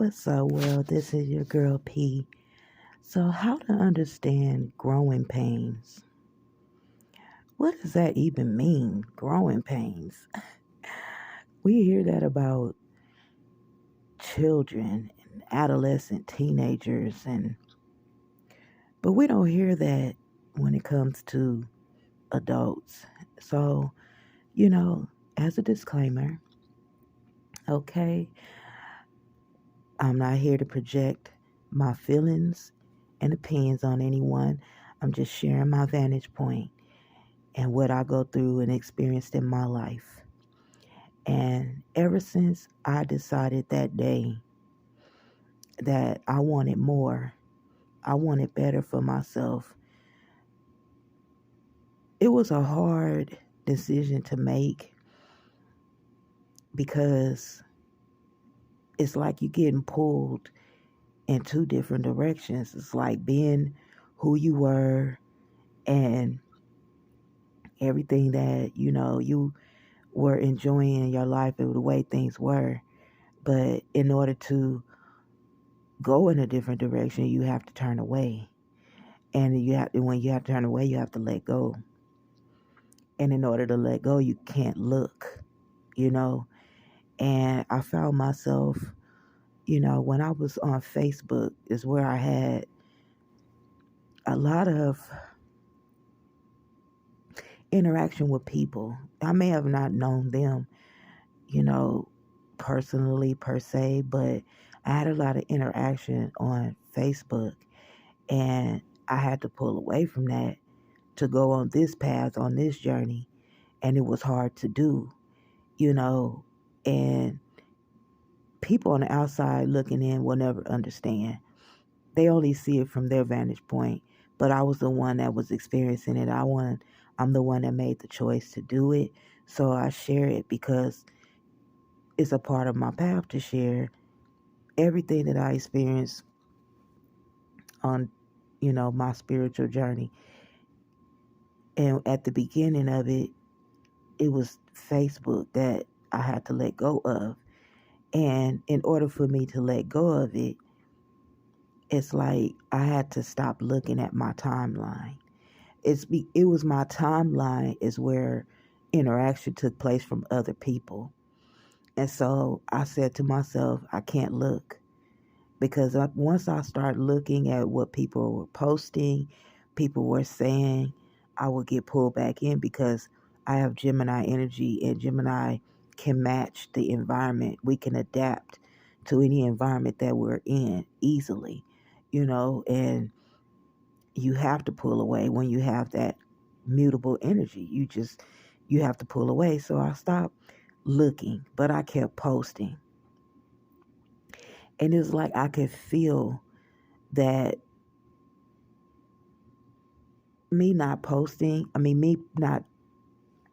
What's up, world? This is your girl P. So, how to understand growing pains? What does that even mean, growing pains? We hear that about children and adolescent teenagers, but we don't hear that when it comes to adults. So, you know, as a disclaimer, okay, I'm not here to project my feelings and opinions on anyone. I'm just sharing my vantage point and what I go through and experienced in my life. And ever since I decided that day that I wanted more, I wanted better for myself, it was a hard decision to make because it's like you're getting pulled in two different directions. It's like being who you were and everything that, you were enjoying in your life and the way things were. But in order to go in a different direction, you have to turn away. And when you have to turn away, you have to let go. And in order to let go, you can't look, you know. And I found myself, when I was on Facebook is where I had a lot of interaction with people. I may have not known them, you know, personally per se, but I had a lot of interaction on Facebook, and I had to pull away from that to go on this path, on this journey, and it was hard to do, you know, and people on the outside looking in will never understand. They only see it from their vantage point, but I was the one that was experiencing it. I'm the one that made the choice to do it, so I share it because it's a part of my path to share everything that I experienced on, my spiritual journey. And at the beginning of it, it was Facebook that I had to let go of. And in order for me to let go of it, it's like I had to stop looking at my timeline. It was my timeline is where interaction took place from other people. And so I said to myself, I can't look because once I start looking at what people were posting, people were saying, I would get pulled back in because I have Gemini energy and Gemini can match the environment. We can adapt to any environment that we're in easily, and you have to pull away when you have that mutable energy. You have to pull away. So I stopped looking, but I kept posting. And it's like I could feel that me not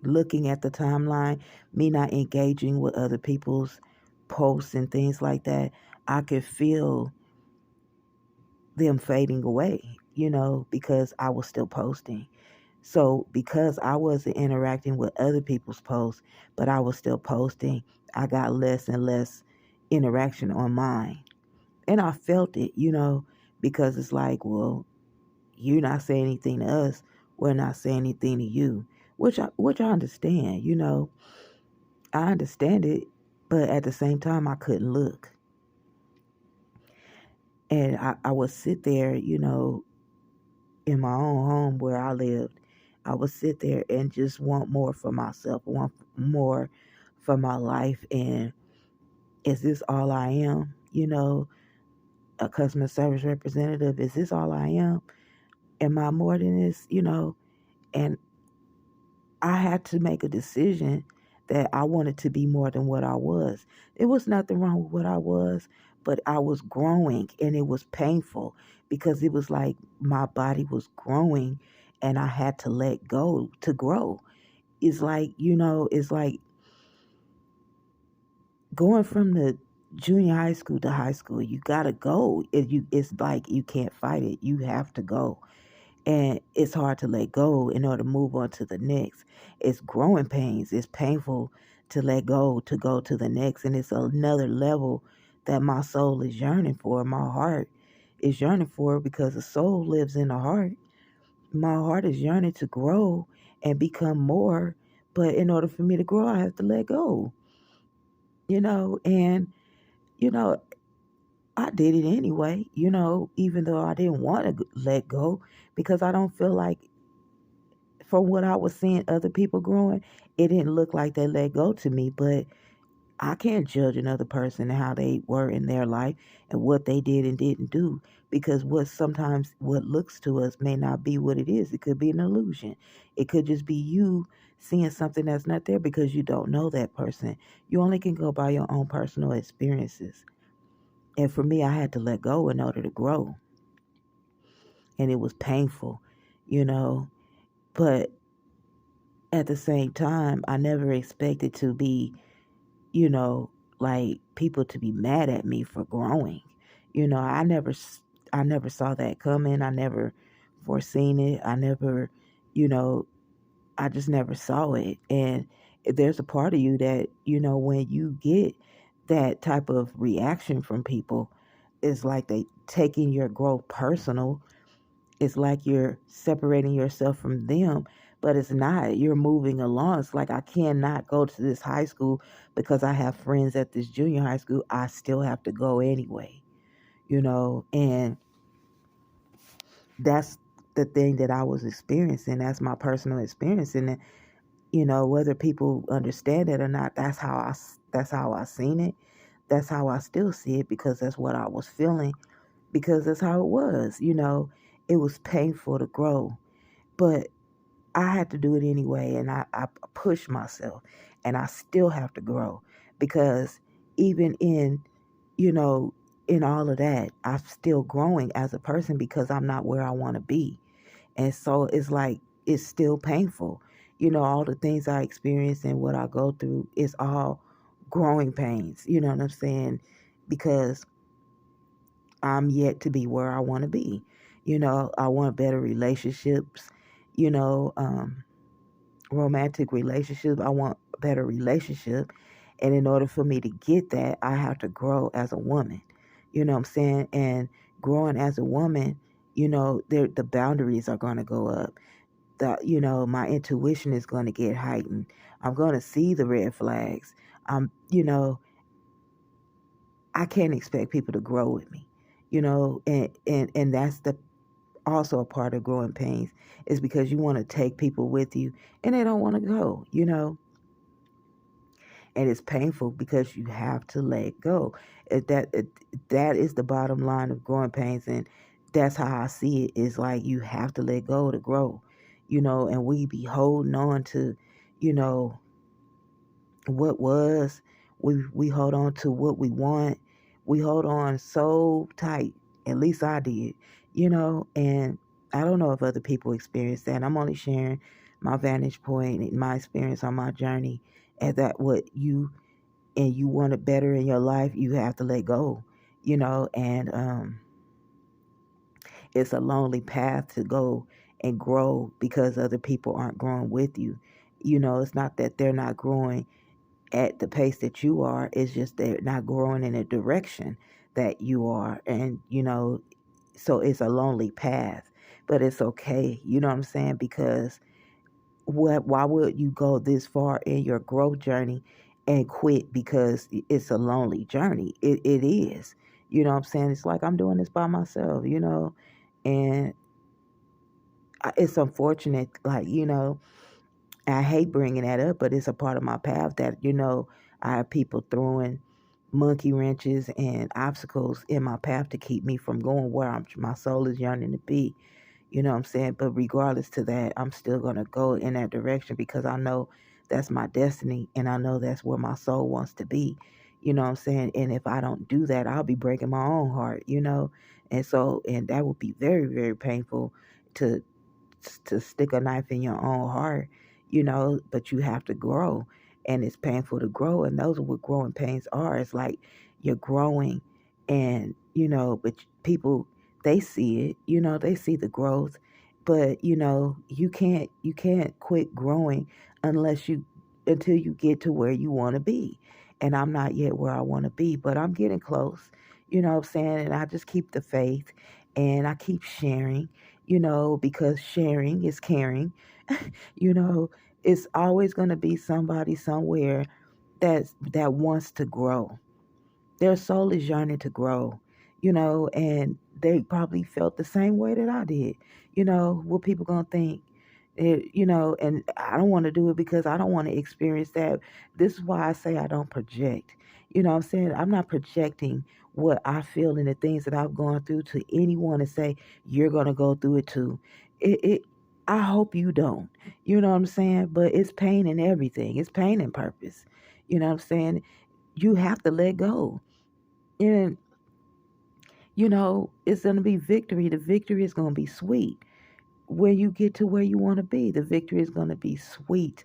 looking at the timeline, me not engaging with other people's posts and things like that, I could feel them fading away, because I was still posting. So because I wasn't interacting with other people's posts, but I was still posting, I got less and less interaction on mine. And I felt it, because it's like, well, you're not saying anything to us, we're not saying anything to you, which I understand, I understand it, but at the same time, I couldn't look, and I would sit there, in my own home where I lived. I would sit there and just want more for myself, want more for my life, and is this all I am? A customer service representative. Is this all I am? Am I more than this? And I had to make a decision that I wanted to be more than what I was. There was nothing wrong with what I was, but I was growing and it was painful because it was like my body was growing and I had to let go to grow. It's like going from the junior high school to high school. You gotta go. It's like you can't fight it. You have to go. And it's hard to let go in order to move on to the next. It's growing pains. It's painful to let go to the next, and it's another level that my soul is yearning for, my heart is yearning for, because the soul lives in the heart. My heart is yearning to grow and become more, but in order for me to grow, I have to let go, and you know, I did it anyway, even though I didn't want to let go, because I don't feel like, from what I was seeing other people growing, it didn't look like they let go to me. But I can't judge another person and how they were in their life and what they did and didn't do, because what looks to us may not be what it is. It could be an illusion. It could just be you seeing something that's not there because you don't know that person. You only can go by your own personal experiences. And for me, I had to let go in order to grow. And it was painful, you know. But at the same time, I never expected to be, you know, like people to be mad at me for growing. I never saw that coming. I never foreseen it. I never, you know, I just never saw it. And there's a part of you that, when you get that type of reaction from people, it's like they taking your growth personal. It's like you're separating yourself from them, but it's not. You're moving along. It's like, I cannot go to this high school because I have friends at this junior high school. I still have to go anyway, and that's the thing that I was experiencing. That's my personal experience. And, whether people understand it or not, that's how I seen it. That's how I still see it, because that's what I was feeling, because that's how it was. It was painful to grow, but I had to do it anyway, and I pushed myself, and I still have to grow, because even you know, in all of that, I'm still growing as a person, because I'm not where I want to be. And so it's like, it's still painful. All the things I experience and what I go through is all growing pains, you know what I'm saying? Because I'm yet to be where I want to be. I want better relationships, you know, um, romantic relationships. I want a better relationship. And in order for me to get that, I have to grow as a woman. You know what I'm saying? And growing as a woman, the boundaries are going to go up. My intuition is going to get heightened. I'm going to see the red flags. I'm, you know, I can't expect people to grow with me, and that's the also a part of growing pains, is because you want to take people with you and they don't want to go, and it's painful because you have to let go. That is the bottom line of growing pains, and that's how I see it. Is like, you have to let go to grow, and we be holding on to, you know, what was. We hold on to what we want. We hold on so tight. At least I did, and I don't know if other people experience that. I'm only sharing my vantage point and my experience on my journey. And that what you want it better in your life, you have to let go, and it's a lonely path to go and grow, because other people aren't growing with you. It's not that they're not growing at the pace that you are. It's just they're not growing in a direction that you are. And, so it's a lonely path, but it's okay. You know what I'm saying? Because why would you go this far in your growth journey and quit because it's a lonely journey? It is. You know what I'm saying? It's like, I'm doing this by myself, and it's unfortunate, like, I hate bringing that up, but it's a part of my path that, I have people throwing monkey wrenches and obstacles in my path to keep me from going where my soul is yearning to be. You know what I'm saying? But regardless to that, I'm still going to go in that direction, because I know that's my destiny, and I know that's where my soul wants to be. You know what I'm saying? And if I don't do that, I'll be breaking my own heart, and that would be very, very painful to stick a knife in your own heart, but you have to grow, and it's painful to grow. And those are what growing pains are. It's like you're growing, and, but people, they see it, they see the growth, but, you can't quit growing unless you, until you get to where you want to be. and I'm not yet where I want to be, but I'm getting close. You know what I'm saying? And I just keep the faith and I keep sharing, because sharing is caring. you know, it's always going to be somebody somewhere that wants to grow. Their soul is yearning to grow, and they probably felt the same way that I did. What people gonna think? And I don't want to do it because I don't want to experience that. This is why I say I don't project. You know what I'm saying? I'm not projecting what I feel and the things that I've gone through to anyone and say, you're gonna go through it too. It I hope you don't. You know what I'm saying? But it's pain in everything. It's pain and purpose. You know what I'm saying? You have to let go. And, it's going to be victory. The victory is going to be sweet. When you get to where you want to be, the victory is going to be sweet.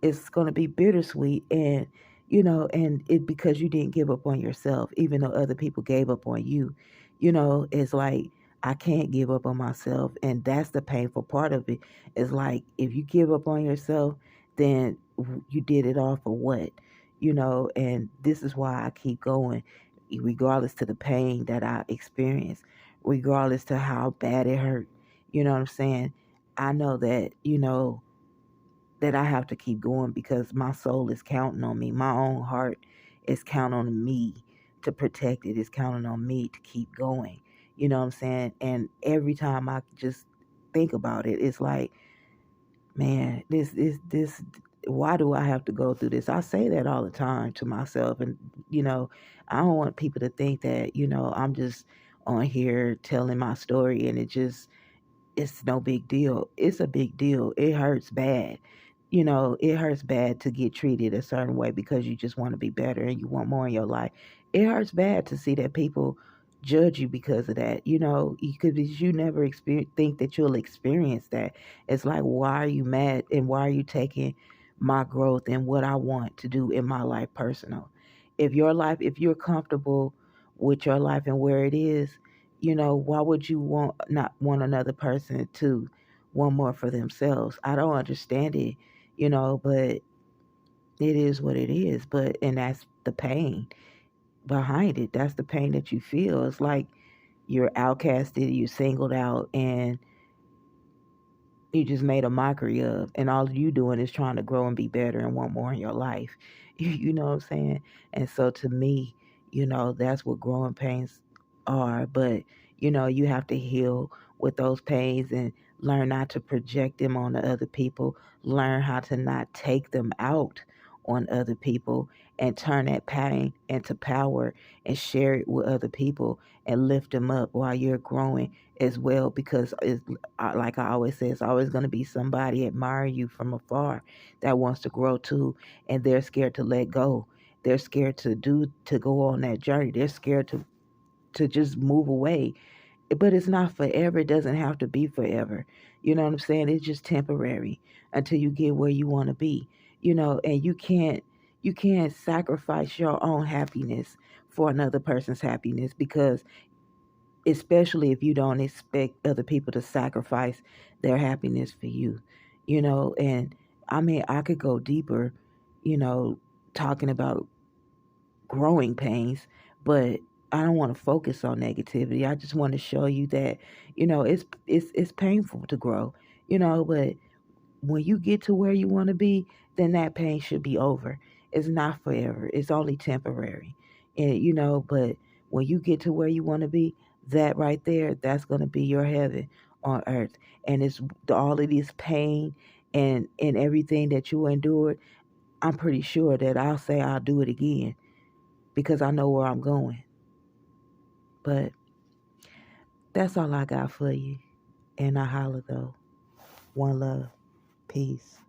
It's going to be bittersweet. And it because you didn't give up on yourself, even though other people gave up on you. It's like, I can't give up on myself. And that's the painful part of it. It's like, if you give up on yourself, then you did it all for what? And this is why I keep going, regardless to the pain that I experience, regardless to how bad it hurt. You know what I'm saying? I know that, that I have to keep going because my soul is counting on me. My own heart is counting on me to protect it. It's counting on me to keep going. You know what I'm saying? And every time I just think about it, it's like, man, this why do I have to go through this? I say that all the time to myself, and I don't want people to think that, I'm just on here telling my story and it's no big deal. It's a big deal. It hurts bad. It hurts bad to get treated a certain way because you just want to be better and you want more in your life. It hurts bad to see that people judge you because of that. Because you never think that you'll experience that. It's like, why are you mad and why are you taking my growth and what I want to do in my life personal? If you're comfortable with your life and where it is, why would you not want another person to want more for themselves? I don't understand it, but it is what it is. And that's the pain behind it. That's the pain that you feel. It's like you're outcasted, you're singled out, and you just made a mockery of, and all you doing is trying to grow and be better and want more in your life. You know what I'm saying? And so to me, that's what growing pains are. But you have to heal with those pains and learn not to project them on the other people. Learn how to not take them out on other people and turn that pain into power and share it with other people and lift them up while you're growing as well, because it's like I always say, it's always going to be somebody admiring you from afar that wants to grow too, and they're scared to let go. They're scared to go on that journey. They're scared to just move away. But it's not forever. It doesn't have to be forever. You know what I'm saying? It's just temporary until you get where you want to be. And you can't sacrifice your own happiness for another person's happiness, because especially if you don't expect other people to sacrifice their happiness for you. And I mean, I could go deeper, you know talking about growing pains, but I don't want to focus on negativity. I just want to show you that, it's painful to grow, but when you get to where you want to be, then that pain should be over. It's not forever. It's only temporary. And but when you get to where you want to be, that right there, that's going to be your heaven on earth. And it's all of this pain and everything that you endured. I'm pretty sure that I'll say I'll do it again because I know where I'm going. But that's all I got for you. And I holla though. One love. Peace.